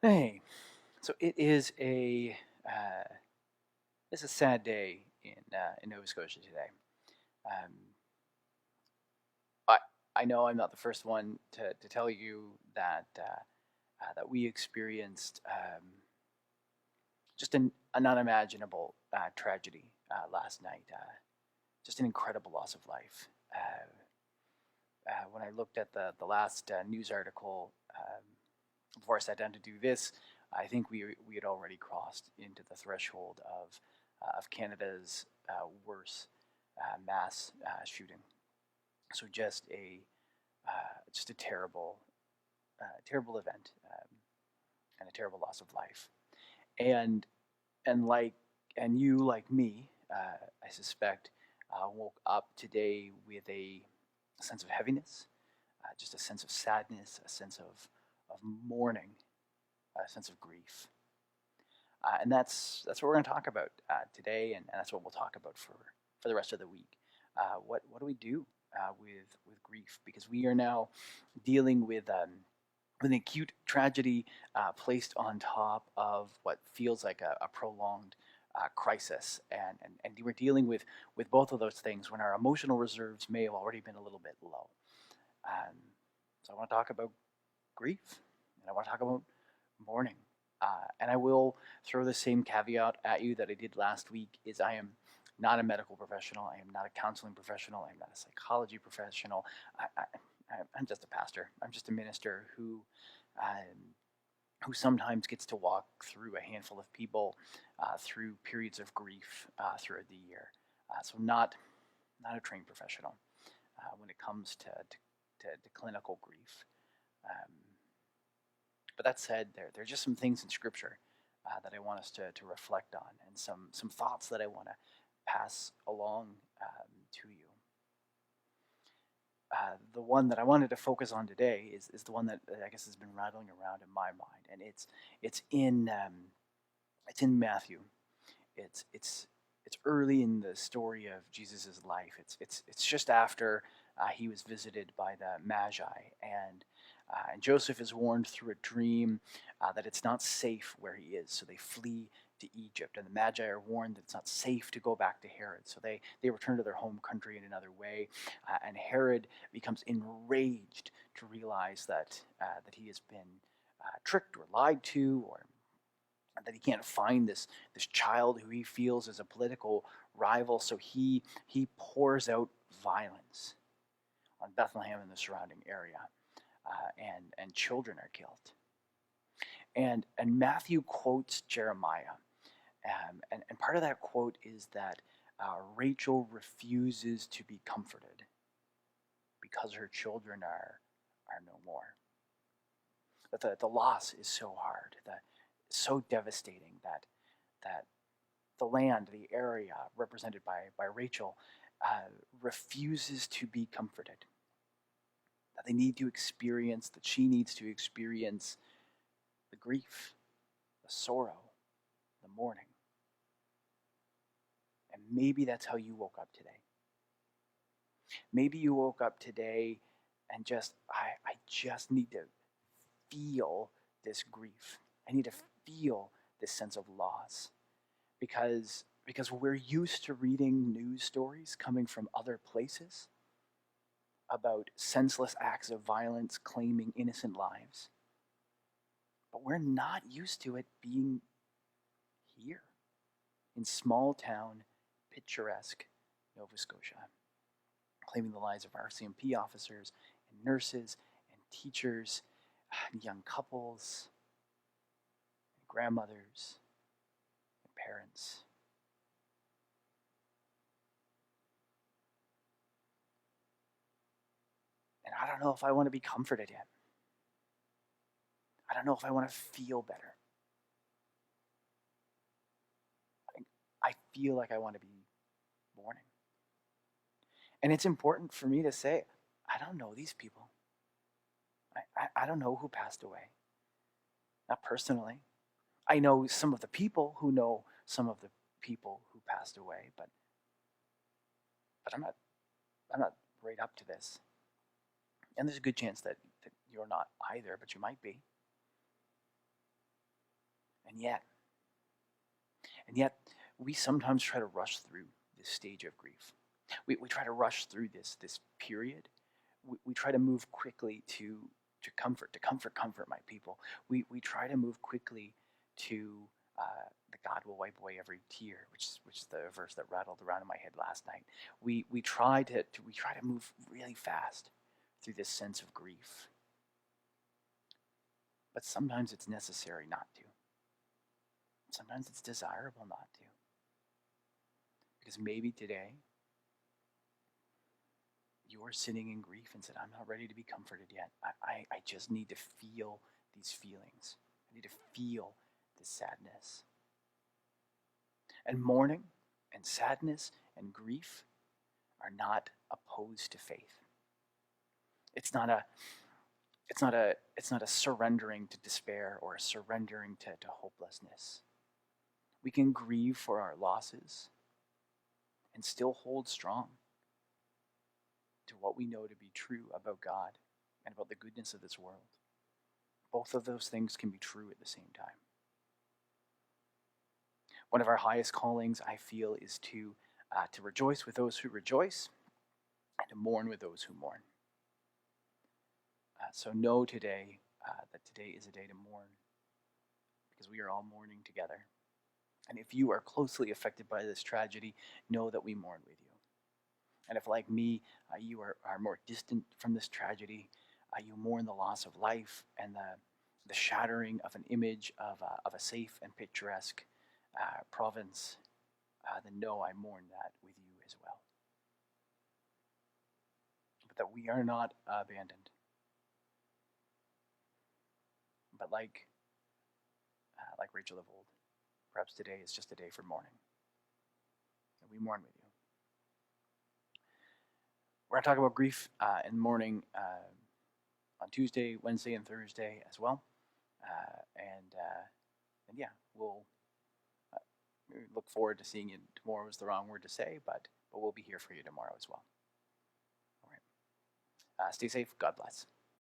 Hey, so it is it's a sad day in Nova Scotia today. Um, I I know I'm not the first one to tell you that we experienced just an unimaginable tragedy last night. Just an incredible loss of life. When I looked at the last news article before I sat down to do this, I think we had already crossed into the threshold of Canada's worst mass shooting. So just a terrible event and a terrible loss of life. And and like and you like me, I suspect, woke up today with a sense of heaviness, just a sense of sadness, a sense of mourning, a sense of grief. And that's what we're going to talk about today, and that's what we'll talk about for the rest of the week. What do we do with grief? Because we are now dealing with an acute tragedy placed on top of what feels like a prolonged crisis, and we're dealing with both of those things when our emotional reserves may have already been a little bit low. Um, so I want to talk about grief, and I want to talk about mourning. And I will throw the same caveat at you that I did last week: is I am not a medical professional. I am not a counseling professional. I am not a psychology professional. I'm just a pastor. I'm just a minister who sometimes gets to walk through a handful of people through periods of grief throughout the year. So not a trained professional when it comes to clinical grief. Um, but that said, there are just some things in Scripture that I want us to reflect on, and some thoughts that I want to pass along to you. The one that I wanted to focus on today is the one that I guess has been rattling around in my mind, and it's in it's in Matthew. It's early in the story of Jesus' life. It's just after he was visited by the Magi, and Joseph is warned through a dream that it's not safe where he is, so they flee to Egypt. And the Magi are warned that it's not safe to go back to Herod, so they return to their home country in another way. And Herod becomes enraged to realize that he has been tricked or lied to, or that he can't find this child who he feels is a political rival. So he pours out violence on Bethlehem and the surrounding area, and children are killed. And Matthew quotes Jeremiah, and part of that quote is that Rachel refuses to be comforted because her children are no more. That the loss is so hard, that so devastating that the land, the area represented by Rachel, refuses to be comforted. That they need to experience, that she needs to experience the grief, the sorrow, the mourning. And maybe that's how you woke up today. Maybe you woke up today and I just need to feel this grief. I need to feel this sense of loss. Because we're used to reading news stories coming from other places about senseless acts of violence claiming innocent lives. But we're not used to it being here in small town, picturesque Nova Scotia, claiming the lives of RCMP officers and nurses and teachers and young couples and grandmothers and parents. And I don't know if I want to be comforted yet. I don't know if I want to feel better. I feel like I want to be mourning. And it's important for me to say, I don't know these people. I don't know who passed away. Not personally. I know some of the people who know some of the people who passed away, but I'm not right up to this. And there's a good chance that you're not either, but you might be. And yet, we sometimes try to rush through this stage of grief. We try to rush through this period. We try to move quickly to comfort my people. We try to move quickly to the God will wipe away every tear, which is the verse that rattled around in my head last night. We try to move really fast through this sense of grief, but sometimes it's necessary not to. Sometimes it's desirable not to, because maybe today you're sitting in grief and said, I'm not ready to be comforted yet. I just need to feel these feelings. I need to feel this sadness. And mourning and sadness and grief are not opposed to faith. It's not a surrendering to despair or a surrendering to hopelessness. We can grieve for our losses and still hold strong to what we know to be true about God and about the goodness of this world. Both of those things can be true at the same time. One of our highest callings, I feel, is to rejoice with those who rejoice and to mourn with those who mourn. So know today that today is a day to mourn, because we are all mourning together. And if you are closely affected by this tragedy, know that we mourn with you. And if, like me, you are more distant from this tragedy, you mourn the loss of life and the shattering of an image of a safe and picturesque province, then know I mourn that with you as well. But that we are not abandoned. But like Rachel of old, perhaps today is just a day for mourning. And we mourn with you. We're going to talk about grief and mourning on Tuesday, Wednesday, and Thursday as well. And yeah, we'll look forward to seeing you tomorrow is the wrong word to say, but we'll be here for you tomorrow as well. All right. Stay safe. God bless.